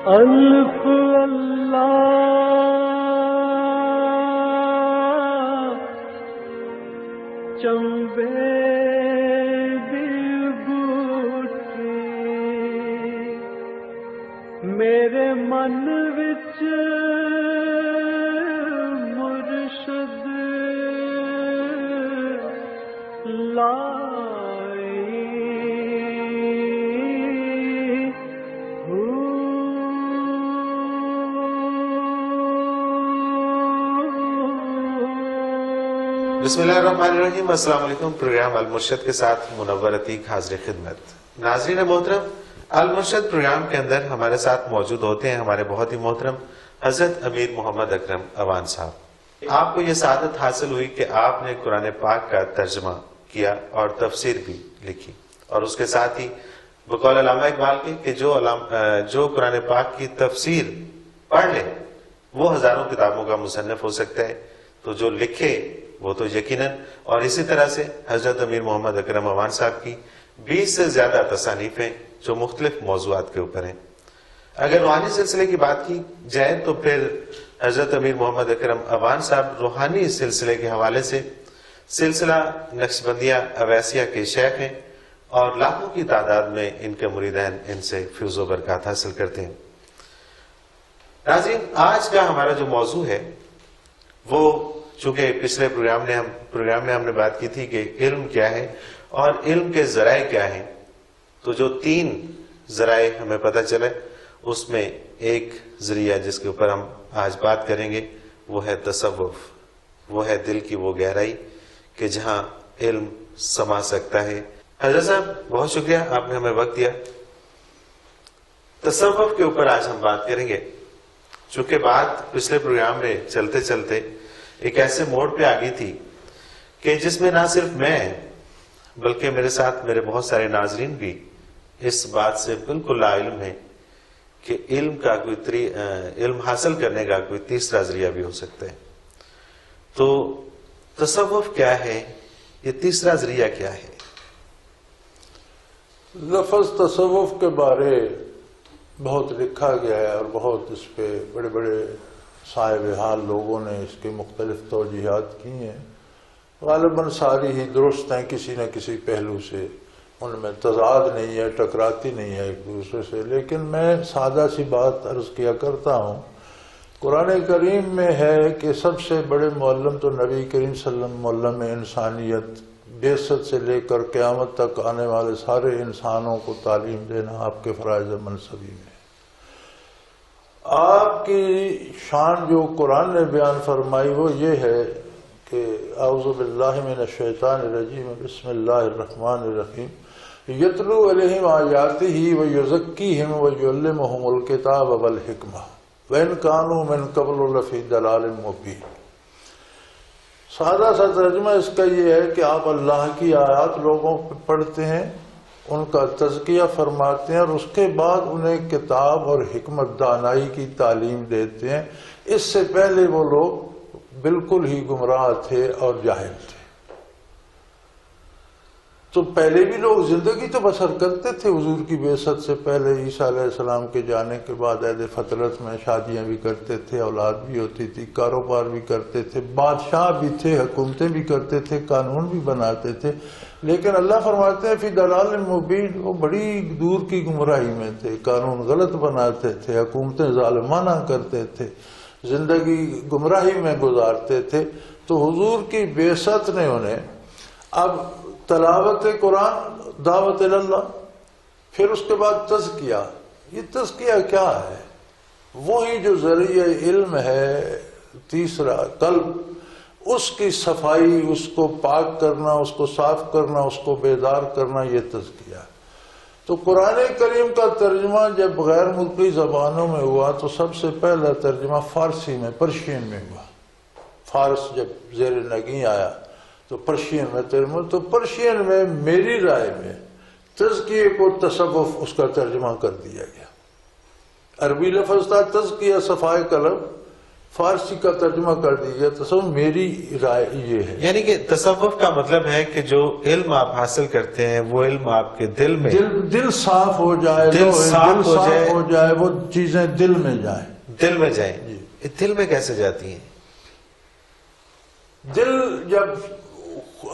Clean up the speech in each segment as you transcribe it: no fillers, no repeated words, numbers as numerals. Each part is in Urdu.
الف اللہ چمبے دل بوٹی میرے من وچ مرشد لائی بسم اللہ الرحمن الرحیم۔ السلام علیکم۔ پروگرام المرشد کے ساتھ منور عتیق حاضر خدمت۔ ناظرین محترم، المرشد پروگرام کے اندر ہمارے ساتھ موجود ہوتے ہیں ہمارے بہت ہی محترم حضرت امیر محمد اکرم اوان صاحب۔ آپ کو یہ سعادت حاصل ہوئی کہ آپ نے قرآن پاک کا ترجمہ کیا اور تفسیر بھی لکھی، اور اس کے ساتھ ہی بقول علامہ اقبال کے کہ جو قرآن پاک کی تفسیر پڑھ لے وہ ہزاروں کتابوں کا مصنف ہو سکتا ہے، تو جو لکھے وہ تو یقیناً۔ اور اسی طرح سے حضرت امیر محمد اکرم اوان صاحب کی 20 سے زیادہ تصانیف ہیں جو مختلف موضوعات کے اوپر ہیں۔ اگر روحانی سلسلے کی بات کی جائے تو پھر حضرت امیر محمد اکرم اوان صاحب روحانی سلسلے کے حوالے سے سلسلہ نقشبندیہ اویسیہ کے شیخ ہیں، اور لاکھوں کی تعداد میں ان کے مریدین ان سے فیض و برکات حاصل کرتے ہیں۔ ناظرین، آج کا ہمارا جو موضوع ہے وہ چونکہ پچھلے پروگرام میں ہم نے بات کی تھی کہ علم کیا ہے اور علم کے ذرائع کیا ہیں، تو جو 3 ذرائع ہمیں پتہ چلے اس میں ایک ذریعہ جس کے اوپر ہم آج بات کریں گے وہ ہے تصوف، وہ ہے دل کی وہ گہرائی کہ جہاں علم سما سکتا ہے۔ حضرت صاحب بہت شکریہ، آپ نے ہمیں وقت دیا۔ تصوف کے اوپر آج ہم بات کریں گے، چونکہ بات پچھلے پروگرام میں چلتے چلتے ایک ایسے موڑ پہ آ گئی تھی کہ جس میں نہ صرف میں بلکہ میرے ساتھ میرے بہت سارے ناظرین بھی اس بات سے بالکل لا علم ہیں کہ علم حاصل کرنے کا کوئی تیسرا ذریعہ بھی ہو سکتا ہے۔ تو تصوف کیا ہے، یہ تیسرا ذریعہ کیا ہے؟ لفظ تصوف کے بارے بہت لکھا گیا ہے اور بہت اس پہ بڑے بڑے صاحب حال لوگوں نے اس کی مختلف توجیحات کی ہیں، غالباً ساری ہی درست ہیں، کسی نہ کسی پہلو سے ان میں تضاد نہیں ہے، ٹکراتی نہیں ہے ایک دوسرے سے۔ لیکن میں سادہ سی بات عرض کیا کرتا ہوں، قرآن کریم میں ہے کہ سب سے بڑے معلم تو نبی کریم صلی اللہ علیہ وسلم معلم انسانیت، بعثت سے لے کر قیامت تک آنے والے سارے انسانوں کو تعلیم دینا آپ کے فرائض منصبی میں۔ آپ کی شان جو قرآن نے بیان فرمائی وہ یہ ہے کہ اعوذ باللہ من الشیطان الرجیم بسم اللہ الرحمن الرحیم یتلو علیہم آیاتہ ویزکیہم ویعلمہم الکتاب والحکمہ وإن کانوا من قبل لفی ضلال مبین۔ سادہ سا ترجمہ اس کا یہ ہے کہ آپ اللہ کی آیات لوگوں پہ پڑھتے ہیں، ان کا تزکیہ فرماتے ہیں، اور اس کے بعد انہیں کتاب اور حکمت دانائی کی تعلیم دیتے ہیں۔ اس سے پہلے وہ لوگ بالکل ہی گمراہ تھے اور جاہل تھے۔ تو پہلے بھی لوگ زندگی تو بسر کرتے تھے حضور کی بعثت سے پہلے، عیسیٰ علیہ السلام کے جانے کے بعد عہد فطرت میں شادیاں بھی کرتے تھے، اولاد بھی ہوتی تھی، کاروبار بھی کرتے تھے، بادشاہ بھی تھے، حکومتیں بھی کرتے تھے، قانون بھی بناتے تھے۔ لیکن اللہ فرماتے ہیں فی ضلال مبین، وہ بڑی دور کی گمراہی میں تھے، قانون غلط بناتے تھے، حکومتیں ظالمانہ کرتے تھے، زندگی گمراہی میں گزارتے تھے۔ تو حضور کی بعثت نے انہیں اب تلاوت قرآن، دعوت اللہ، پھر اس کے بعد تزکیہ۔ یہ تزکیہ کیا ہے؟ وہی جو ذریعہ علم ہے تیسرا، قلب، اس کی صفائی، اس کو پاک کرنا، اس کو صاف کرنا، اس کو بیدار کرنا، یہ تزکیہ۔ تو قرآن کریم کا ترجمہ جب غیر ملکی زبانوں میں ہوا تو سب سے پہلا ترجمہ فارسی میں، پرشین میں ہوا۔ فارس جب زیر نگیں آیا تو پرشین میں ترجمہ، تو پرشین میں میری رائے میں تزکیے کو تصوف اس کا ترجمہ کر دیا گیا۔ عربی لفظ تھا تزکیہ، صفائے قلب، فارسی کا ترجمہ کر دیجیے تصوف. میری رائے یہ ہے یعنی کہ تصوف کا مطلب ہے کہ جو علم آپ حاصل کرتے ہیں وہ علم آپ کے دل میں دل صاف ہو جائے, دل صاف ہو جائے, وہ چیزیں دل میں جائیں. دل میں جائیں. دل میں کیسے جاتی ہیں؟ دل جب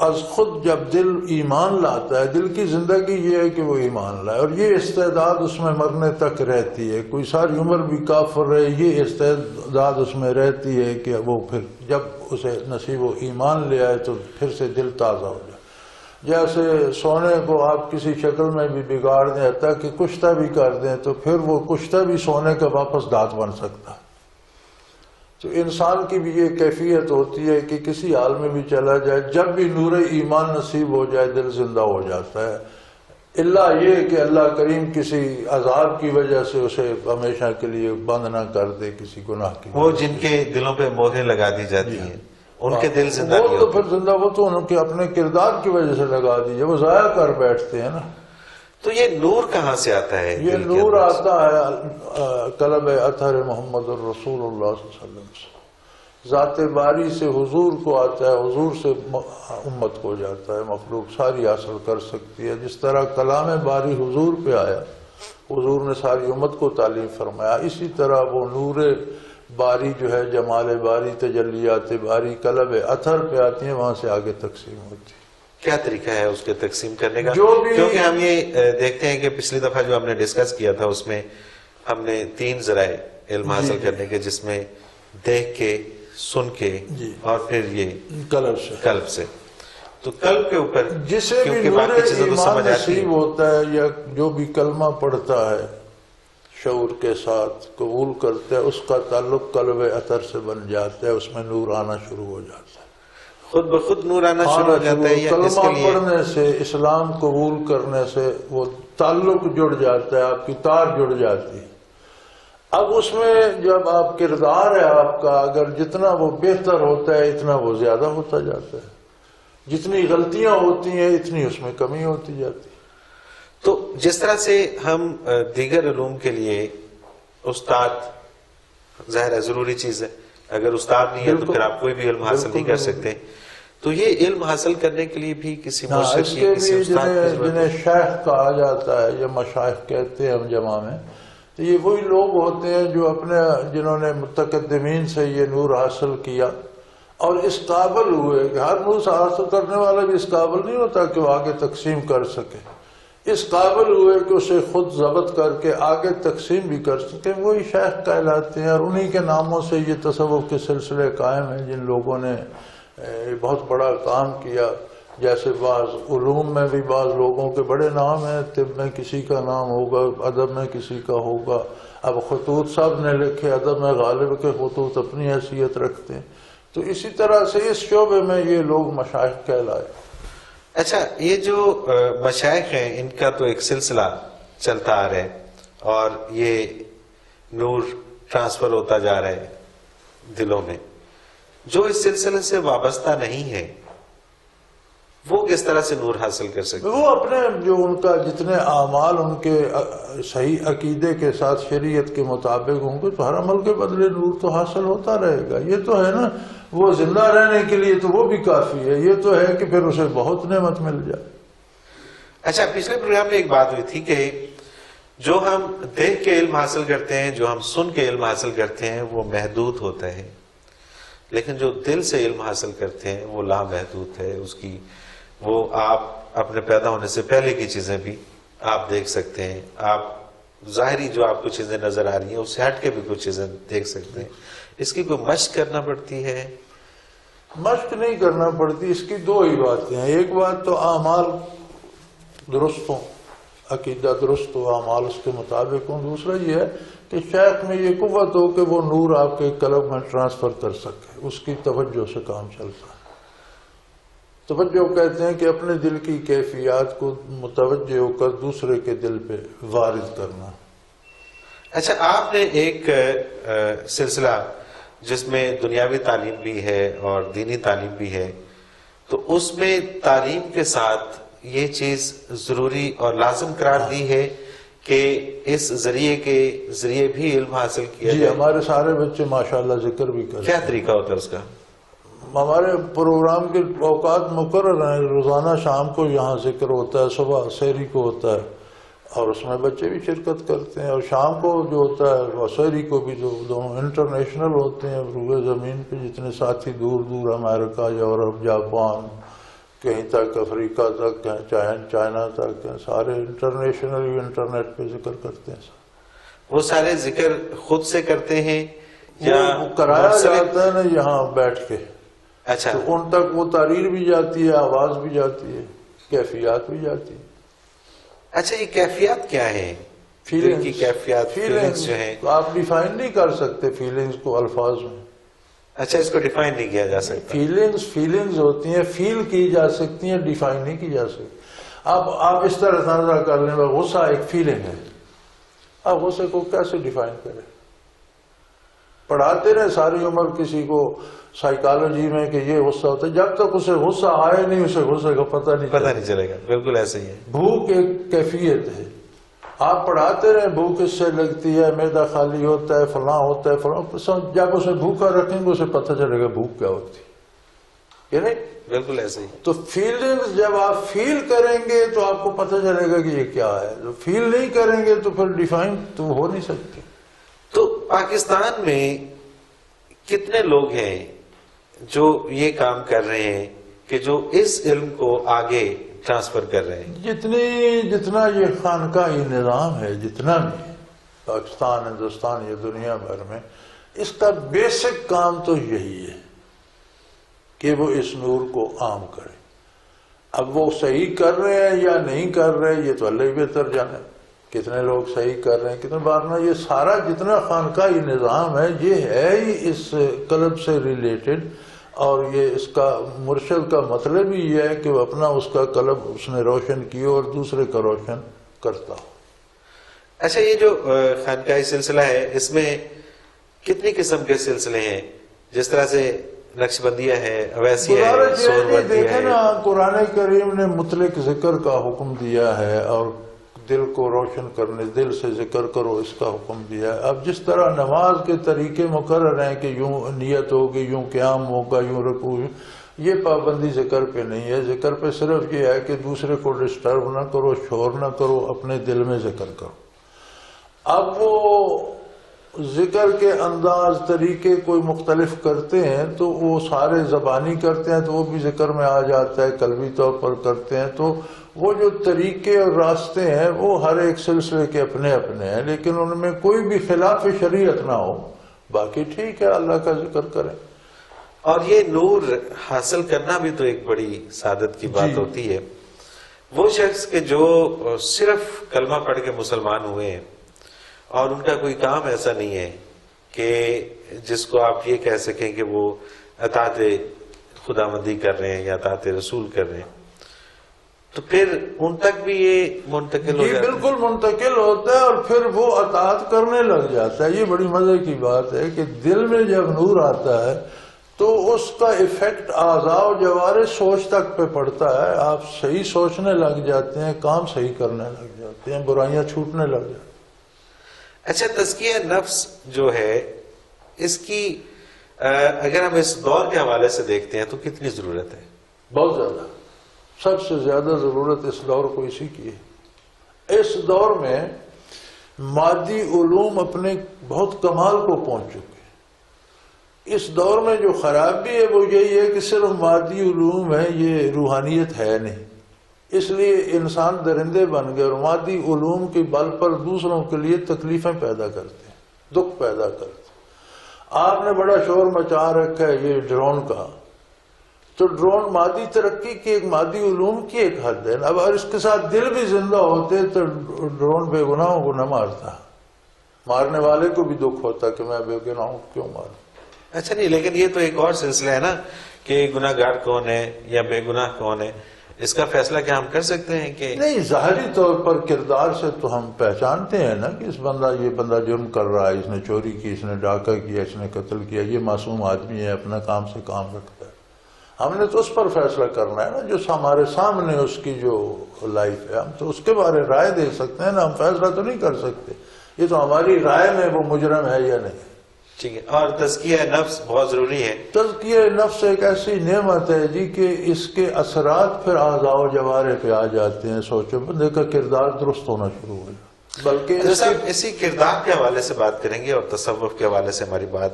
از خود جب دل ایمان لاتا ہے, دل کی زندگی یہ ہے کہ وہ ایمان لائے, اور یہ استعداد اس میں مرنے تک رہتی ہے. کوئی ساری عمر بھی کافر رہے, یہ استعداد اس میں رہتی ہے کہ وہ پھر جب اسے نصیب و ایمان لے آئے تو پھر سے دل تازہ ہو جائے. جیسے سونے کو آپ کسی شکل میں بھی بگاڑ دیں, حتیٰ کہ کشتہ بھی کر دیں, تو پھر وہ کشتہ بھی سونے کا واپس دھات بن سکتا ہے. تو انسان کی بھی یہ کیفیت ہوتی ہے کہ کسی حال میں بھی چلا جائے, جب بھی نور ایمان نصیب ہو جائے دل زندہ ہو جاتا ہے. اللہ یہ کہ اللہ کریم کسی عذاب کی وجہ سے اسے ہمیشہ کے لیے بند نہ کر دے کسی گناہ کی. وہ جن کے دلوں پہ مہریں لگا دی جاتی ہیں ان کے دل زندہ نہیں وہ تو ہوتے. پھر زندہ, وہ تو ان کے اپنے کردار کی وجہ سے لگا دیجیے, وہ ضائع کر بیٹھتے ہیں نا. تو یہ نور کہاں سے آتا ہے؟ یہ دل کے نور اندر سے؟ آتا ہے قلب اطہر محمد الرسول اللہ صلی اللہ علیہ وسلم سے. ذات باری سے حضور کو آتا ہے, حضور سے امت کو جاتا ہے, مخلوق ساری حاصل کر سکتی ہے. جس طرح کلام باری حضور پہ آیا, حضور نے ساری امت کو تعلیم فرمایا, اسی طرح وہ نور باری جو ہے, جمال باری, تجلیات باری قلب اطہر پہ آتی ہیں, وہاں سے آگے تقسیم ہوتی ہے. کیا طریقہ ہے اس کے تقسیم کرنے کا؟ جو بھی کیونکہ ہم یہ دیکھتے ہیں کہ پچھلی دفعہ جو ہم نے ڈسکس کیا تھا اس میں ہم نے 3 ذرائع علم حاصل کرنے کے, جس میں دیکھ کے, سن کے اور پھر یہ قلب سے. تو قلب کے اوپر جسے بھی کیونکہ نور باقی چیزیں تو ایمان سمجھ آتی نصیب ہیں. ہوتا ہے, یا جو بھی کلمہ پڑھتا ہے شعور کے ساتھ قبول کرتا ہے, اس کا تعلق قلب اطہر سے بن جاتا ہے, اس میں نور آنا شروع ہو جاتا ہے. خود بخود نور آنا شروع ہو جاتا ہے یا اس کے کلمہ لیے؟ پڑھنے سے, اسلام قبول کرنے سے وہ تعلق جڑ جاتا ہے, آپ کی تار جڑ جاتی ہے. اب اس میں جب آپ کردار ہے آپ کا, اگر جتنا وہ بہتر ہوتا ہے اتنا وہ زیادہ ہوتا جاتا ہے, جتنی غلطیاں ہوتی ہیں اتنی اس میں کمی ہوتی جاتی ہے. تو جس طرح سے ہم دیگر علوم کے لیے استاد ظاہر ہے ضروری چیز ہے, اگر استاد نہیں ہے تو پھر آپ کوئی بھی علم حاصل نہیں کر سکتے. تو یہ علم حاصل کرنے کے لیے بھی کسی مرشد کی, کسی استاد کی ضرورت ہے. جنہیں شیخ کہا جاتا ہے یا مشائخ کہتے ہیں ہم جمع میں, تو یہ وہی لوگ ہوتے ہیں جو جنہوں نے متقدمین سے یہ نور حاصل کیا اور اس قابل ہوئے کہ ہر نور حاصل کرنے والا بھی اس قابل نہیں ہوتا کہ وہ آگے تقسیم کر سکے. اس قابل ہوئے کہ اسے خود ضبط کر کے آگے تقسیم بھی کر سکے, وہی شیخ کہلاتے ہیں. اور انہی کے ناموں سے یہ تصوف کے سلسلے قائم ہیں جن لوگوں نے بہت بڑا کام کیا. جیسے بعض علوم میں بھی بعض لوگوں کے بڑے نام ہیں, طب میں کسی کا نام ہوگا, ادب میں کسی کا ہوگا. اب خطوط صاحب نے لکھے, ادب میں غالب کے خطوط اپنی حیثیت رکھتے ہیں. تو اسی طرح سے اس شعبے میں یہ لوگ مشائخ کہلائے. اچھا, یہ جو مشائخ ہیں ان کا تو ایک سلسلہ چلتا آ رہا ہے اور یہ نور ٹرانسفر ہوتا جا رہا ہے دلوں میں. جو اس سلسلے سے وابستہ نہیں ہے وہ کس طرح سے نور حاصل کر سکتے ہیں؟ وہ اپنے جو ان کا جتنے اعمال ان کے صحیح عقیدے کے ساتھ شریعت کے مطابق ہوں گے تو ہر عمل کے بدلے نور تو حاصل ہوتا رہے گا. یہ تو ہے نا, وہ زندہ رہنے کے لیے تو وہ بھی کافی ہے. یہ تو ہے کہ پھر اسے بہت نعمت مل جائے. اچھا, پچھلے پروگرام میں ایک بات ہوئی تھی کہ جو ہم دیکھ کے علم حاصل کرتے ہیں, جو ہم سن کے علم حاصل کرتے ہیں وہ محدود ہوتا ہے, لیکن جو دل سے علم حاصل کرتے ہیں وہ لامحدود ہے. اس کی وہ آپ اپنے پیدا ہونے سے پہلے کی چیزیں بھی آپ دیکھ سکتے ہیں. آپ ظاہری جو آپ کو چیزیں نظر آ رہی ہیں اس سے ہٹ کے بھی کچھ چیزیں دیکھ سکتے ہیں. اس کی کوئی مشق کرنا پڑتی ہے؟ مشق نہیں کرنا پڑتی. اس کی 2 ہی باتیں ہیں. ایک بات تو اعمال درست ہوں, عقیدہ درست ہو, اعمال اس کے مطابق ہوں. دوسرا یہ ہے کہ شیخ میں یہ قوت ہو کہ وہ نور آپ کے قلب میں ٹرانسفر کر سکے. اس کی توجہ سے کام چلتا ہے. توجہ کہتے ہیں کہ اپنے دل کی کیفیات کو متوجہ ہو کر دوسرے کے دل پہ وارد کرنا. اچھا, آپ نے ایک سلسلہ جس میں دنیاوی تعلیم بھی ہے اور دینی تعلیم بھی ہے, تو اس میں تعلیم کے ساتھ یہ چیز ضروری اور لازم قرار دی ہے کہ اس ذریعے بھی علم حاصل کیا جی جائے؟ ہمارے سارے بچے ماشاءاللہ ذکر بھی کرتے کیا ہیں. طریقہ ہوتا ہے اس کا؟ ہمارے پروگرام کے اوقات مقرر ہیں. روزانہ شام کو یہاں ذکر ہوتا ہے, صبح سحری کو ہوتا ہے, اور اس میں بچے بھی شرکت کرتے ہیں. اور شام کو جو ہوتا ہے وہ سحری کو بھی, جو دونوں انٹرنیشنل ہوتے ہیں روئے زمین پہ جتنے ساتھی دور دور امریکہ, یورپ, جاپان, کہیں تک افریقہ تک, چائنا تک, سارے انٹرنیشنل انٹرنیٹ پہ ذکر کرتے ہیں. وہ سارے ذکر خود سے کرتے ہیں یا وہ کرایا مرسل؟ جاتا ہے نا یہاں بیٹھ کے, اچھا, تو ان تک وہ تحریر بھی جاتی ہے, آواز بھی جاتی ہے, کیفیات بھی جاتی ہے. اچھا, یہ کیفیات کیا ہے؟ دل کی کیفیات, فیلنگز جو ہیں. آپ ڈیفائن نہیں کر سکتے فیلنگز کو الفاظ میں. اچھا, اس کو ڈیفائن نہیں کیا جا سکتا. فیلنگز ہوتی ہیں, فیل کی جا سکتی ہیں, ڈیفائن نہیں کی جا سکتی. آپ اس طرح تنظر کر لیں, غصہ ایک فیلنگ ہے, آپ غصے کو کیسے ڈیفائن کریں؟ پڑھاتے رہے ساری عمر کسی کو سائیکالوجی میں کہ یہ غصہ ہوتا ہے, جب تک اسے غصہ آئے نہیں اسے غصے کا پتہ نہیں چلے گا. بالکل ایسے ہی ہے. بھوک ایک کیفیت ہے, آپ پڑھاتے رہے بھوک اس سے لگتی ہے, معدہ خالی ہوتا ہے, فلاں ہوتا ہے, فلاں, جب اسے بھوکا رکھیں گے اسے پتہ چلے گا بھوک کیا ہوتی ہے, یہ نہیں؟ بالکل ایسے ہی. تو فیلنگز جب آپ فیل کریں گے تو آپ کو پتہ چلے گا کہ یہ کیا ہے. جو فیل نہیں کریں گے تو پھر ڈیفائن تو ہو نہیں سکتی. تو پاکستان میں کتنے لوگ ہیں جو یہ کام کر رہے ہیں کہ جو اس علم کو آگے ٹرانسفر کر رہے ہیں؟ جتنا یہ خانقاہی نظام ہے, جتنا بھی پاکستان, ہندوستان, یہ دنیا بھر میں, اس کا بیسک کام تو یہی ہے کہ وہ اس نور کو عام کرے. اب وہ صحیح کر رہے ہیں یا نہیں کر رہے یہ تو اللہ ہی بہتر جانے. کتنے لوگ صحیح کر رہے ہیں, کتنے بار نہ, یہ سارا جتنا خانقاہی نظام ہے یہ ہے ہی اس قلب سے ریلیٹڈ, اور یہ اس کا مرشد کا مطلب ہی یہ ہے کہ وہ اپنا اس کا قلب اس نے روشن کیا اور دوسرے کا روشن کرتا ہو. اچھا, یہ جو خانقاہی سلسلہ ہے اس میں کتنی قسم کے سلسلے ہیں؟ جس طرح سے نقش بندیہ ہے, اویسیہ ہے, سور بندیہ دیکھیں ہے. نا, قرآن کریم نے مطلق ذکر کا حکم دیا ہے اور دل کو روشن کرنے, دل سے ذکر کرو, اس کا حکم دیا ہے. اب جس طرح نماز کے طریقے مقرر ہیں کہ یوں نیت ہوگی, یوں قیام ہوگا, یوں رکوع, یہ پابندی ذکر پہ نہیں ہے. ذکر پہ صرف یہ ہے کہ دوسرے کو ڈسٹرب نہ کرو, شور نہ کرو, اپنے دل میں ذکر کرو. اب وہ ذکر کے انداز طریقے کوئی مختلف کرتے ہیں تو وہ سارے زبانی کرتے ہیں تو وہ بھی ذکر میں آ جاتا ہے, قلبی طور پر کرتے ہیں تو وہ جو طریقے اور راستے ہیں وہ ہر ایک سلسلے کے اپنے اپنے ہیں, لیکن ان میں کوئی بھی خلاف شریعت نہ ہو. باقی ٹھیک ہے, اللہ کا ذکر کریں. اور یہ نور حاصل کرنا بھی تو ایک بڑی سعادت کی بات ہوتی ہے. وہ شخص کہ جو صرف کلمہ پڑھ کے مسلمان ہوئے ہیں اور ان کا کوئی کام ایسا نہیں ہے کہ جس کو آپ یہ کہہ سکیں کہ وہ اطاعت خداوندی کر رہے ہیں یا اطاعت رسول کر رہے ہیں, تو پھر ان تک بھی یہ منتقل ہو جاتا ہے. بالکل منتقل ہوتا ہے اور پھر وہ اطاعت کرنے لگ جاتا ہے. یہ بڑی مزے کی بات ہے کہ دل میں جب نور آتا ہے تو اس کا ایفیکٹ اعضاء و جوارح سوچ تک پہ پڑتا ہے. آپ صحیح سوچنے لگ جاتے ہیں, کام صحیح کرنے لگ جاتے ہیں, برائیاں چھوٹنے لگ جاتی ہیں. اچھا, تزکیہ نفس جو ہے اس کی اگر ہم اس دور کے حوالے سے دیکھتے ہیں تو کتنی ضرورت ہے؟ بہت زیادہ, سب سے زیادہ ضرورت اس دور کو اسی کی ہے. اس دور میں مادی علوم اپنے بہت کمال کو پہنچ چکے ہیں. اس دور میں جو خرابی ہے وہ یہی ہے کہ صرف مادی علوم ہے, یہ روحانیت ہے نہیں. اس لیے انسان درندے بن گئے اور مادی علوم کے بل پر دوسروں کے لیے تکلیفیں پیدا کرتے ہیں, دکھ پیدا کرتے ہیں. آپ نے بڑا شور مچا رکھا ہے یہ ڈرون کا, تو ڈرون مادی ترقی کی ایک مادی علوم کی ایک حد ہے. اب اگر اس کے ساتھ دل بھی زندہ ہوتے تو ڈرون بے گناہوں کو نہ مارتا, مارنے والے کو بھی دکھ ہوتا کہ میں بے گناہوں کو کیوں ماروں. اچھا نہیں, لیکن یہ تو ایک اور سلسلہ ہے نا کہ گناہ گار کون ہے یا بے گناہ کون ہے, اس کا فیصلہ کیا ہم کر سکتے ہیں کہ نہیں؟ ظاہری طور پر کردار سے تو ہم پہچانتے ہیں نا کہ یہ بندہ جرم کر رہا ہے, اس نے چوری کی, اس نے ڈاکہ کیا, اس نے قتل کیا, یہ معصوم آدمی ہے, اپنا کام سے کام رکھتا ہے. ہم نے تو اس پر فیصلہ کرنا ہے نا جو ہمارے سامنے اس کی جو لائف ہے، ہم تو اس کے بارے رائے دے سکتے ہیں نا، ہم فیصلہ تو نہیں کر سکتے. یہ تو ہماری رائے میں وہ مجرم ہے یا نہیں. ٹھیک ہے. اور تزکیہ نفس بہت ضروری ہے. تزکیہ نفس ایک ایسی نعمت ہے جی کہ اس کے اثرات پھر اعضاء و جوارح پہ آ جاتے ہیں. سوچو بندے کا کردار درست ہونا شروع ہو جائے. بلکہ اسی کردار کے حوالے سے بات کریں گے اور تصوف کے حوالے سے ہماری بات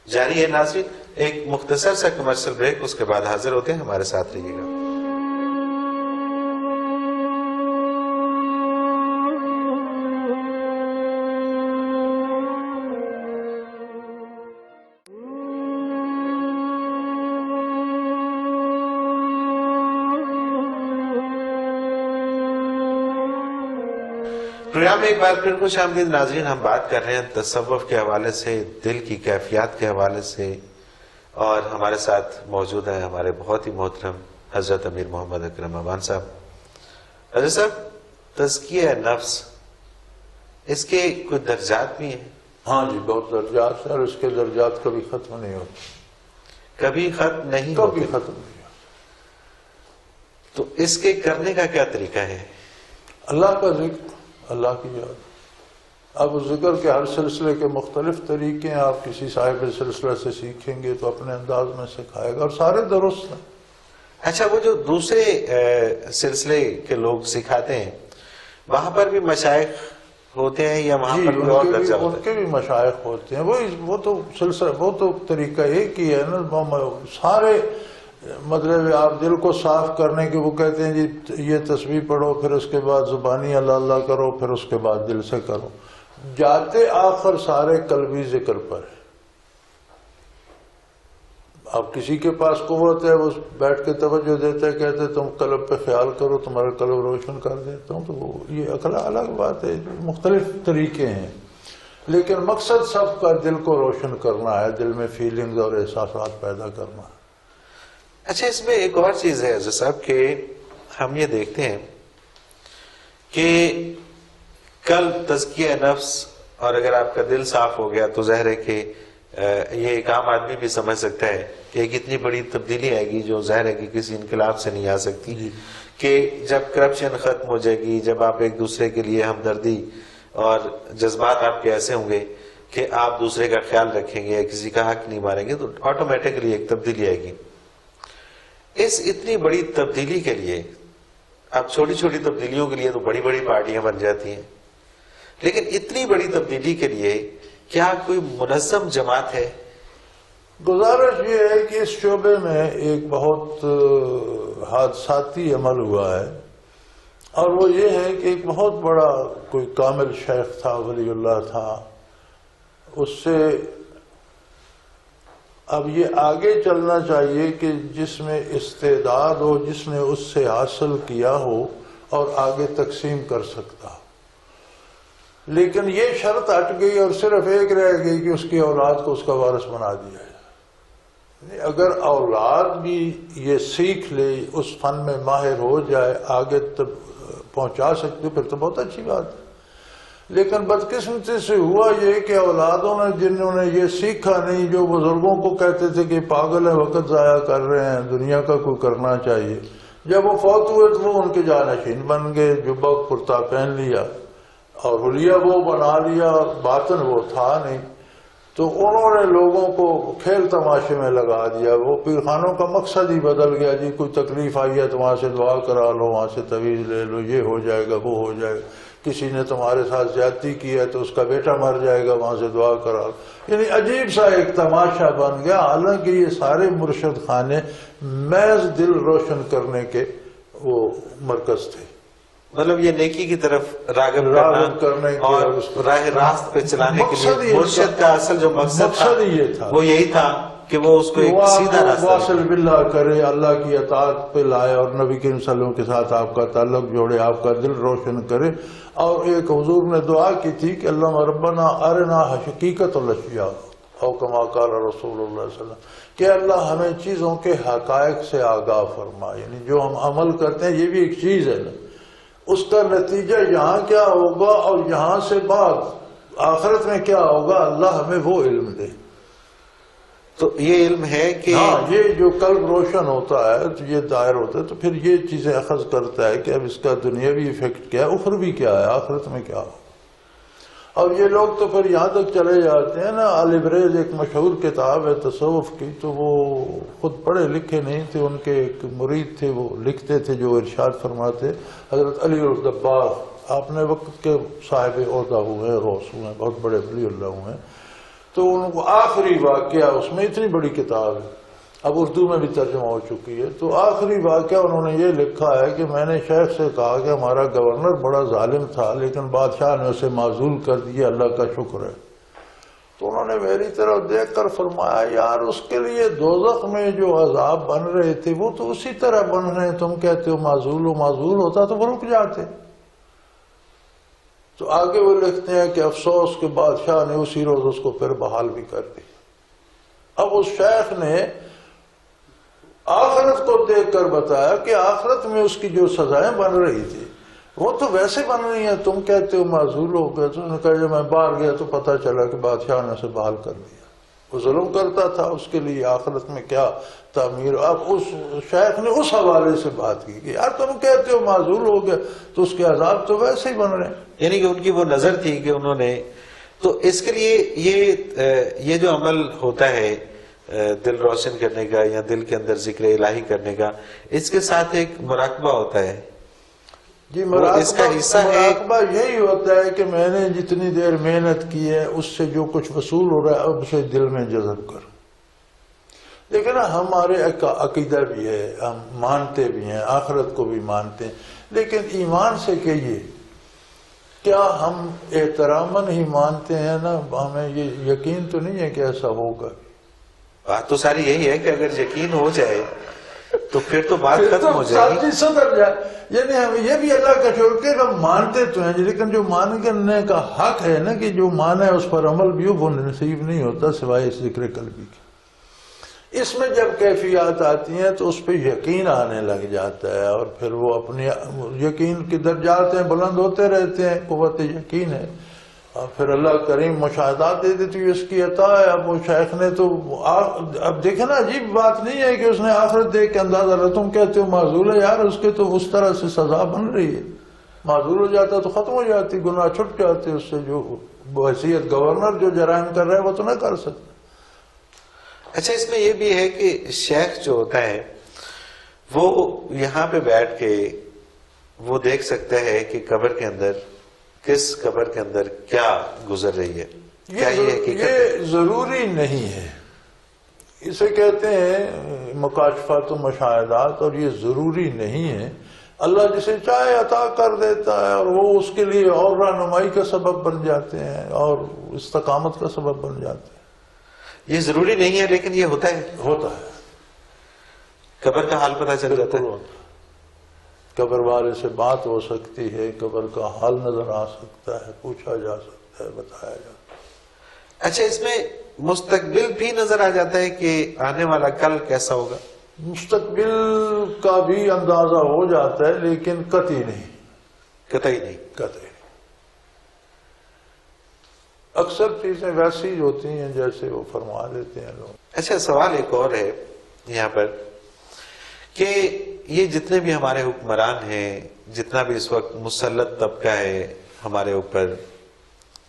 جاری ہے. ناظرین ایک مختصر سا کمرشل بریک، اس کے بعد حاضر ہوتے ہیں، ہمارے ساتھ رہیے گا. پروگرام میں ایک بار پھر خوش آمدید ناظرین. ہم بات کر رہے ہیں تصوف کے حوالے سے، دل کی کیفیات کے حوالے سے، اور ہمارے ساتھ موجود ہیں ہمارے بہت ہی محترم حضرت امیر محمد اکرم امان صاحب. حضرت صاحب، تزکیہ نفس، اس کے کوئی درجات بھی ہیں؟ ہاں جی، بہت درجات ہیں، اور اس کے درجات کبھی ختم نہیں ہوتے. کبھی ختم نہیں کبھی ہوتے؟ ختم نہیں ہوتے. تو اس کے کرنے کا کیا طریقہ ہے؟ اللہ کا ذکر، اللہ کی یاد. اب اس ذکر کے ہر سلسلے کے مختلف طریقے ہیں. آپ کسی صاحب سلسلہ سے سیکھیں گے تو اپنے انداز میں سکھائے گا، اور سارے درست ہیں. اچھا، وہ جو دوسرے سلسلے کے لوگ سکھاتے ہیں، وہاں پر بھی مشائخ ہوتے ہیں یا وہاں پر کوئی اور درجہ ان ہوتا ہے؟ کے بھی مشائخ ہوتے ہیں. وہ تو سلسلہ، وہ تو طریقہ ایک ہی ہے نا. سارے مطلب آپ دل کو صاف کرنے کے، وہ کہتے ہیں جی یہ تسبیح پڑھو، پھر اس کے بعد زبانی اللہ اللہ کرو، پھر اس کے بعد دل سے کرو. جاتے آخر سارے قلبی ذکر پر ہے. اب کسی کے پاس قوت ہے، وہ بیٹھ کے توجہ دیتا ہے، کہتے ہیں تم قلب پہ خیال کرو، تمہارا قلب روشن کر دیتا ہوں. تو یہ الگ بات ہے. مختلف طریقے ہیں، لیکن مقصد سب کا دل کو روشن کرنا ہے، دل میں فیلنگز اور احساسات پیدا کرنا ہے. اچھا، اس میں ایک اور چیز ہے حضرت صاحب کہ ہم یہ دیکھتے ہیں کہ کل تزکیہ نفس، اور اگر آپ کا دل صاف ہو گیا تو ظاہر ہے کہ یہ ایک عام آدمی بھی سمجھ سکتا ہے کہ ایک اتنی بڑی تبدیلی آئے گی جو ظاہر ہے کہ کسی انقلاب سے نہیں آ سکتی. کہ جب کرپشن ختم ہو جائے گی، جب آپ ایک دوسرے کے لیے ہمدردی اور جذبات آپ کے ایسے ہوں گے کہ آپ دوسرے کا خیال رکھیں گے یا کسی کا حق نہیں ماریں گے، تو آٹومیٹکلی ایک تبدیلی آئے گی. اس اتنی بڑی تبدیلی کے لیے، اب چھوٹی چھوٹی تبدیلیوں کے لیے تو بڑی بڑی پارٹیاں بن جاتی ہیں، لیکن اتنی بڑی تبدیلی کے لیے کیا کوئی منظم جماعت ہے؟ گزارش یہ ہے کہ اس شعبے میں ایک بہت حادثاتی عمل ہوا ہے، اور وہ یہ ہے کہ ایک بہت بڑا کوئی کامل شیخ تھا، ولی اللہ تھا. اس سے اب یہ آگے چلنا چاہیے کہ جس میں استعداد ہو، جس نے اس سے حاصل کیا ہو اور آگے تقسیم کر سکتا ہو. لیکن یہ شرط ہٹ گئی اور صرف ایک رہ گئی کہ اس کی اولاد کو اس کا وارث بنا دیا جائے. اگر اولاد بھی یہ سیکھ لے، اس فن میں ماہر ہو جائے، آگے پہنچا سکتے، پھر تو بہت اچھی بات ہے. لیکن بدقسمتی سے ہوا یہ کہ اولادوں نے، جنہوں نے یہ سیکھا نہیں، جو بزرگوں کو کہتے تھے کہ پاگل ہے، وقت ضائع کر رہے ہیں، دنیا کا کوئی کرنا چاہیے، جب وہ فوت ہوئے تو وہ ان کے جانشین بن گئے. جبہ کرتا پہن لیا اور حلیہ وہ بنا لیا، باطن وہ تھا نہیں. تو انہوں نے لوگوں کو کھیل تماشے میں لگا دیا. وہ پیر خانوں کا مقصد ہی بدل گیا. جی کوئی تکلیف آئی ہے تو وہاں سے دعا کرا لو، وہاں سے تویز لے لو، یہ ہو جائے گا، وہ ہو جائے گا. کسی نے تمہارے ساتھ زیادتی کی ہے تو اس کا بیٹا مر جائے گا، وہاں سے دعا کرا لو. یعنی عجیب سا ایک تماشا بن گیا. حالانکہ یہ سارے مرشد خانے محض دل روشن کرنے کے وہ مرکز تھے. مطلب یہ نیکی کی طرف راغب کرنے اور راہ راست پہ چلانے کے لیے مرشد کا اصل جو مقصد تھا وہ یہی تھا کہ وہ اس کو ایک سیدھا راستہ واصل باللہ کرے، اللہ کی اطاعت پہ لائے اور نبی کریم صلی اللہ علیہ وسلم کے ساتھ آپ کا تعلق جوڑے، آپ کا دل روشن کرے. اور ایک حضور نے دعا کی تھی کہ اللہ ربنا ارنا حقیقت الاشیاء او کما قال رسول اللہ صلی اللہ علیہ وسلم، کہ اللہ ہمیں چیزوں کے حقائق سے آگاہ فرما. یعنی جو ہم عمل کرتے ہیں یہ بھی ایک چیز ہے نا، اس کا نتیجہ یہاں کیا ہوگا اور یہاں سے بعد آخرت میں کیا ہوگا، اللہ ہمیں وہ علم دے. تو یہ علم ہے کہ ہاں یہ جو قلب روشن ہوتا ہے تو یہ دائر ہوتا ہے، تو پھر یہ چیزیں اخذ کرتا ہے کہ اب اس کا دنیاوی ایفیکٹ کیا ہے، اخروی کیا ہے، آخرت میں کیا ہو۔ اب یہ لوگ تو پھر یہاں تک چلے جاتے ہیں نا، البریز ایک مشہور کتاب ہے تصوف کی، تو وہ خود پڑھے لکھے نہیں تھے، ان کے ایک مرید تھے، وہ لکھتے تھے جو ارشاد فرماتے، حضرت علی الدباغ اپنے وقت کے صاحب عہدہ ہوئے ہیں، روس ہوئے ہیں، بہت بڑے ولی اللہ ہوئے ہیں، تو ان کو آخری واقعہ، اس میں اتنی بڑی کتاب ہے، اب اردو میں بھی ترجمہ ہو چکی ہے، تو آخری واقعہ انہوں نے یہ لکھا ہے کہ میں نے شیخ سے کہا کہ ہمارا گورنر بڑا ظالم تھا لیکن بادشاہ نے اسے معزول کر دیا، اللہ کا شکر ہے۔ تو انہوں نے میری طرف دیکھ کر فرمایا یار اس کے لیے دوزخ میں جو عذاب بن رہے تھے وہ تو اسی طرح بن رہے ہیں، تم کہتے ہو معزول ہوتا تو وہ رک جاتے۔ تو آگے وہ لکھتے ہیں کہ افسوس کہ بادشاہ نے اسی روز اس کو پھر بحال بھی کر دیا۔ اب اس شیخ نے آخرت کو دیکھ کر بتایا کہ آخرت میں اس کی جو سزائیں بن رہی تھی وہ تو ویسے بن رہی ہیں، تم کہتے ہو معزول ہو گئے۔ تو انہوں نے کہا جب میں باہر گیا تو پتہ چلا کہ بادشاہ نے اسے بحال کر دیا، وہ ظلم کرتا تھا، اس کے لیے آخرت میں کیا تعمیر۔ اب اس شیخ نے اس حوالے سے بات کی کہ یار تم کہتے ہو معزول ہو گئے تو اس کے عذاب تو ویسے ہی بن رہے ہیں، یعنی کہ ان کی وہ نظر تھی کہ انہوں نے، تو اس کے لیے یہ جو عمل ہوتا ہے دل روشن کرنے کا یا دل کے اندر ذکر الہی کرنے کا، اس کے ساتھ ایک مراقبہ ہوتا ہے جی اس کا حصہ ہے۔ مراقبہ یہی ہوتا ہے کہ میں نے جتنی دیر محنت کی ہے اس سے جو کچھ وصول ہو رہا ہے اب اسے دل میں جذب کروں۔ لیکن نا ہمارے عقیدہ بھی ہے، ہم مانتے بھی ہیں، آخرت کو بھی مانتے ہیں، لیکن ایمان سے کہیے کیا ہم احتراماً ہی مانتے ہیں نا، ہمیں یہ یقین تو نہیں ہے کہ ایسا ہوگا۔ بات تو ساری یہی ہے کہ اگر یقین ہو جائے تو پھر تو بات ختم ہو جائے گی۔ صدر جائے، یعنی ہمیں یہ بھی اللہ کا شکر کہ ہم مانتے تو ہیں لیکن جو ماننے کا حق ہے نا کہ جو مانا ہے اس پر عمل بھی ہو، وہ نصیب نہیں ہوتا سوائے اس ذکر قلبی کے۔ اس میں جب کیفیات آتی ہیں تو اس پہ یقین آنے لگ جاتا ہے، اور پھر وہ اپنے یقین کی درجات ہیں بلند ہوتے رہتے ہیں، قوت یقین ہے، اور پھر اللہ کریم مشاہدات دے دیتی ہے، اس کی عطا ہے۔ اب وہ شیخ نے تو اب دیکھیں نا، عجیب بات نہیں ہے کہ اس نے آخرت دیکھ کے اندازہ لگا، تم کہتے ہو معزول ہے، یار اس کے تو اس طرح سے سزا بن رہی ہے، معزول ہو جاتا تو ختم ہو جاتی، گناہ چھٹ جاتے اس سے، جو بحیثیت گورنر جو جرائم کر رہا ہے وہ تو نہ کر سکتا۔ اچھا اس میں یہ بھی ہے کہ شیخ جو ہوتا ہے وہ یہاں پہ بیٹھ کے وہ دیکھ سکتا ہے کہ قبر کے اندر، کس قبر کے اندر کیا گزر رہی ہے، کیا یہ حقیقت ہے؟ یہ ضروری نہیں ہے، اسے کہتے ہیں مکاشفات و مشاہدات، اور یہ ضروری نہیں ہے۔ اللہ جسے چاہے عطا کر دیتا ہے اور وہ اس کے لیے اور رہنمائی کا سبب بن جاتے ہیں اور استقامت کا سبب بن جاتے ہیں۔ یہ ضروری نہیں ہے لیکن یہ ہوتا ہے، ہوتا ہے، قبر کا حال پتہ چل جاتا ہے۔ قبر والے سے بات ہو سکتی ہے، قبر کا حال نظر آ سکتا ہے، پوچھا جا سکتا ہے، بتایا جاتا ہے۔ اچھا اس میں مستقبل بھی نظر آ جاتا ہے کہ آنے والا کل کیسا ہوگا؟ مستقبل کا بھی اندازہ ہو جاتا ہے لیکن قطعی نہیں، قطعی نہیں۔ قطعی نہیں۔ اکثر چیزیں ویسی ہی ہوتی ہیں جیسے وہ فرما دیتے ہیں لوگ۔ اچھا سوال ایک اور ہے یہاں پر کہ یہ جتنے بھی ہمارے حکمران ہیں، جتنا بھی اس وقت مسلط طبقہ ہے ہمارے اوپر،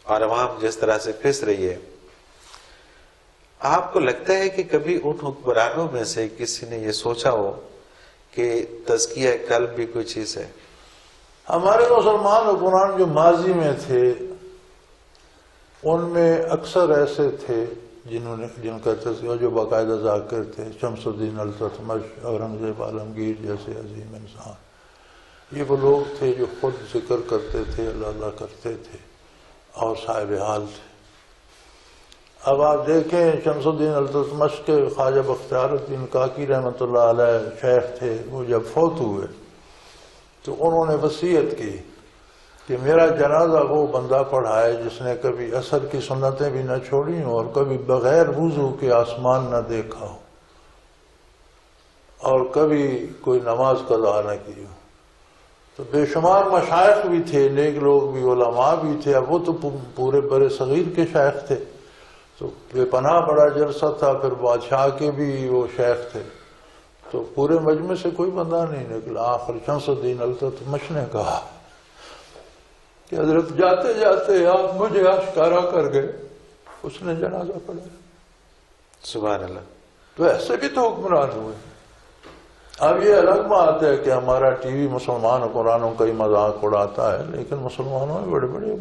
اور عوام جس طرح سے پس رہی ہے، آپ کو لگتا ہے کہ کبھی ان حکمرانوں میں سے کسی نے یہ سوچا ہو کہ تزکیہ قلب بھی کوئی چیز ہے؟ ہمارے مسلمان حکمران جو ماضی میں تھے ان میں اکثر ایسے تھے جن کا تذکیہ، جو باقاعدہ ذاکر تھے، شمس الدین التتمش، اورنگزیب عالمگیر جیسے عظیم انسان، یہ وہ لوگ تھے جو خود ذکر کرتے تھے، اللہ اللہ کرتے تھے اور صاحب حال تھے۔ اب آپ دیکھیں شمس الدین التتمش کے خواجہ بختیار الدین کاکی رحمۃ اللہ علیہ شیخ تھے، وہ جب فوت ہوئے تو انہوں نے وصیت کی کہ میرا جنازہ وہ بندہ پڑھائے جس نے کبھی عصر کی سنتیں بھی نہ چھوڑی ہوں اور کبھی بغیر وضو کے آسمان نہ دیکھا ہو اور کبھی کوئی نماز قضا نہ کی ہو۔ تو بے شمار مشائخ بھی تھے، نیک لوگ بھی، علماء بھی تھے، اب وہ تو پورے برے صغیر کے شیخ تھے، تو بے پناہ بڑا جلسہ تھا، پھر بادشاہ کے بھی وہ شیخ تھے، تو پورے مجمع سے کوئی بندہ نہیں نکلا۔ آخر شمس الدین التمش نے کہا کہ حضرت جاتے جاتے آپ مجھے آشکارا کر گئے، اس نے جنازہ پڑھا۔ سبحان اللہ۔ تو ایسے بھی تو حکمران ہوئے۔ اب یہ الگ بات ہے کہ ہمارا ٹی وی مسلمان حکمرانوں کا ہی مذاق اڑاتا ہے، لیکن مسلمانوں میں بڑے بڑے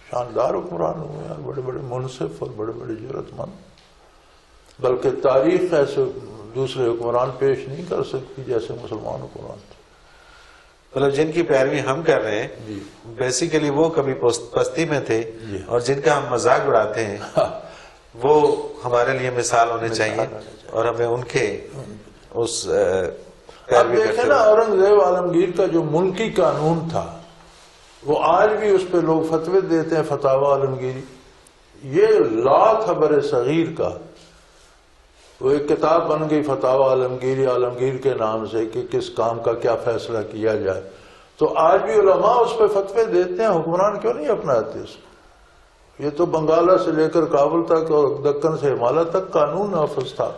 شاندار حکمران ہوئے ہیں، بڑے بڑے منصف اور بڑے بڑے جرأت مند، بلکہ تاریخ ایسے دوسرے حکمران پیش نہیں کر سکتی جیسے مسلمان حکمران تھے۔ مطلب جن کی پیروی ہم کر رہے ہیں جی بیسیکلی وہ کبھی پستی میں تھے، جی۔ اور جن کا ہم مذاق اڑاتے ہیں وہ ہمارے لیے مثال ہونے چاہیے، اور ہمیں ان کے اس اب پیروی دیکھیں کرتے نا، ہوئے اورنگزیب عالمگیر کا جو ملکی قانون تھا وہ آج بھی اس پہ لوگ فتوے دیتے ہیں، فتاوی عالمگیری۔ یہ لا تھا بر صغیر کا، وہ ایک کتاب بن گئی فتاوی عالمگیری، عالمگیر کے نام سے، کہ کس کام کا کیا فیصلہ کیا جائے۔ تو آج بھی علماء اس پہ فتوے دیتے ہیں، حکمران کیوں نہیں اپناتے اس کو؟ یہ تو بنگالہ سے لے کر کابل تک اور دکن سے ہمالیہ تک قانون نافذ تھا،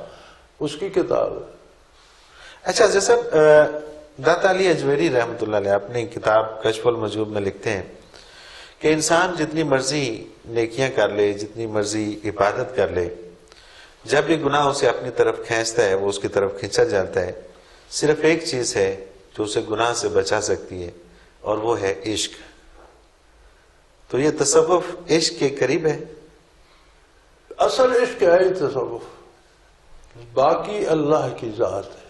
اس کی کتاب ہے۔ اچھا جیسا داتا علی اجویری رحمۃ اللہ علیہ اپنی کتاب کشف المجوب میں لکھتے ہیں کہ انسان جتنی مرضی نیکیاں کر لے، جتنی مرضی عبادت کر لے، جب یہ گناہ اسے اپنی طرف کھینچتا ہے وہ اس کی طرف کھینچا جاتا ہے، صرف ایک چیز ہے جو اسے گناہ سے بچا سکتی ہے، اور وہ ہے عشق۔ تو یہ تصوف عشق کے قریب ہے؟ اصل عشق ہے ہی تصوف، باقی اللہ کی ذات ہے۔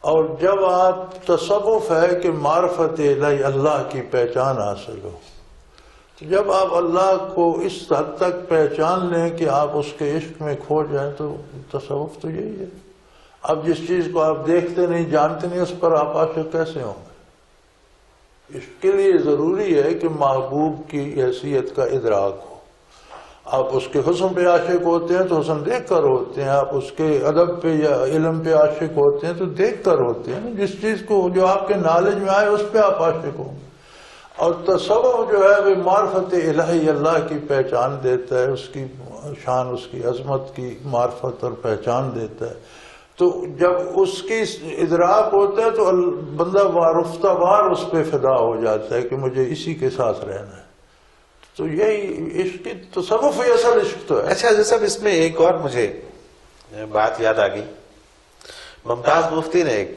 اور جب آپ تصوف ہے کہ معرفت الہی، اللہ کی پہچان حاصل ہو، تو جب آپ اللہ کو اس حد تک پہچان لیں کہ آپ اس کے عشق میں کھو جائیں، تو تصوف تو یہی ہے۔ اب جس چیز کو آپ دیکھتے نہیں، جانتے نہیں، اس پر آپ عاشق کیسے ہوں گے؟ اس کے لیے ضروری ہے کہ محبوب کی حیثیت کا ادراک ہو۔ آپ اس کے حسن پہ عاشق ہوتے ہیں تو حسن دیکھ کر ہوتے ہیں، آپ اس کے ادب پہ یا علم پہ عاشق ہوتے ہیں تو دیکھ کر ہوتے ہیں۔ جس چیز کو جو آپ کے نالج میں آئے اس پہ آپ عاشق ہوں گے۔ اور تصوف جو ہے وہ معرفت الہی، اللہ کی پہچان دیتا ہے، اس کی شان، اس کی عظمت کی معرفت اور پہچان دیتا ہے۔ تو جب اس کی ادراک ہوتا ہے تو بندہ وارفتہ وار اس پہ فدا ہو جاتا ہے کہ مجھے اسی کے ساتھ رہنا ہے۔ تو یہی عشق کی تصوف ہی اصل عشق تو ہے۔ اچھا جیسا اس میں ایک اور مجھے بات یاد آ گئی، ممتاز مفتی نے ایک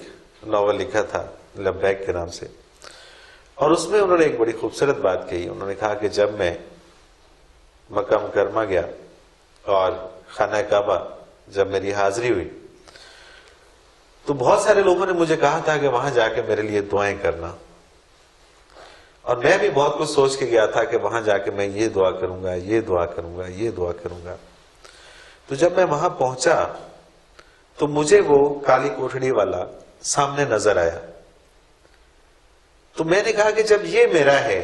ناول لکھا تھا لبیک کے نام سے، اور اس میں انہوں نے ایک بڑی خوبصورت بات کہی۔ انہوں نے کہا کہ جب میں مکہ مکرمہ گیا اور خانہ کعبہ جب میری حاضری ہوئی تو بہت سارے لوگوں نے مجھے کہا تھا کہ وہاں جا کے میرے لیے دعائیں کرنا، اور میں بھی بہت کچھ سوچ کے گیا تھا کہ وہاں جا کے میں یہ دعا کروں گا، یہ دعا کروں گا، یہ دعا کروں گا۔ تو جب میں وہاں پہنچا تو مجھے وہ کالی کوٹھڑی والا سامنے نظر آیا، تو میں نے کہا کہ جب یہ میرا ہے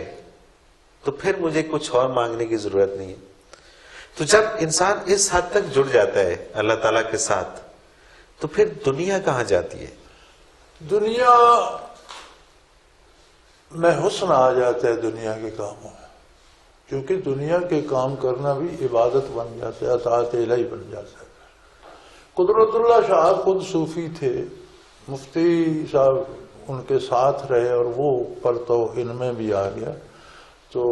تو پھر مجھے کچھ اور مانگنے کی ضرورت نہیں ہے۔ تو جب انسان اس حد تک جڑ جاتا ہے اللہ تعالیٰ کے ساتھ تو پھر دنیا کہاں جاتی ہے؟ دنیا میں حسن آ جاتا ہے دنیا کے کاموں میں، کیونکہ دنیا کے کام کرنا بھی عبادت بن جاتا ہے، اطاعت الہی بن جاتا ہے۔ قدرت اللہ شاہ خود صوفی تھے، مفتی صاحب ان کے ساتھ رہے اور وہ پرتو ان میں بھی آ گیا۔ تو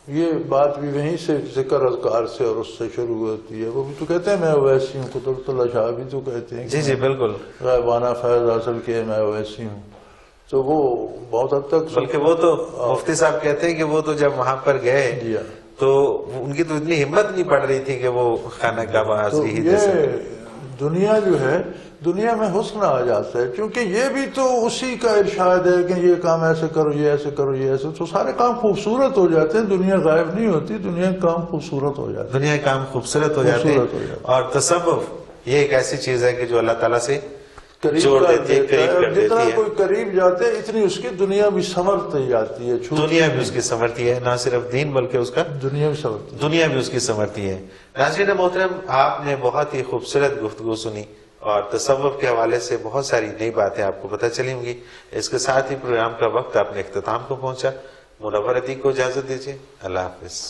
یہ بات بھی وہیں سے ذکر اذکار سے اور اس سے شروع ہوتی ہے۔ وہ بھی تو کہتے ہیں میں اویسی ہوں، قدرت اللہ شاہ بھی تو کہتے ہیں جی جی بالکل، غائبانہ فیض حاصل کیے میں اویسی ہوں۔ تو وہ بہت حد تک، بلکہ وہ تو مفتی صاحب کہتے ہیں کہ وہ تو جب وہاں پر گئے جی تو ان کی تو اتنی ہمت نہیں پڑ رہی تھی کہ وہ خانہ کعبہ تو حاضری ہی دے سکتے۔ یہ دنیا جو ہے، دنیا میں حسن آ جاتا ہے، کیونکہ یہ بھی تو اسی کا ارشاد ہے کہ یہ کام ایسے کرو، یہ ایسے کرو، یہ ایسے، تو سارے کام خوبصورت ہو جاتے ہیں۔ دنیا غائب نہیں ہوتی، دنیا کے کام خوبصورت ہو جاتے ہیں، دنیا کے کام خوبصورت ہو جاتے خوبصورت ہو ہیں، جاتے اور تصوف یہ ایک ایسی چیز ہے کہ جو اللہ تعالیٰ سے قریب جوڑ کر دیتی ہے، دیتا ہے۔ قریب اور کر دیتی جتنا ہے۔ کوئی قریب جاتے ہیں اتنی اس کی دنیا بھی سنورتی جاتی ہے، چھوٹی دنیا بھی اس کی سنورتی ہے، نہ صرف دین بلکہ اس کا دنیا بھی سنورتی ہے۔ دنیا بھی اس کی سنورتی ہے۔ ناظرین محترم، آپ نے بہت ہی خوبصورت گفتگو سنی اور تصوف کے حوالے سے بہت ساری نئی باتیں آپ کو پتہ چلی ہوں گی۔ اس کے ساتھ ہی پروگرام کا وقت اپنے اختتام کو پہنچا۔ منور عتیق کو اجازت دیجیے، اللہ حافظ۔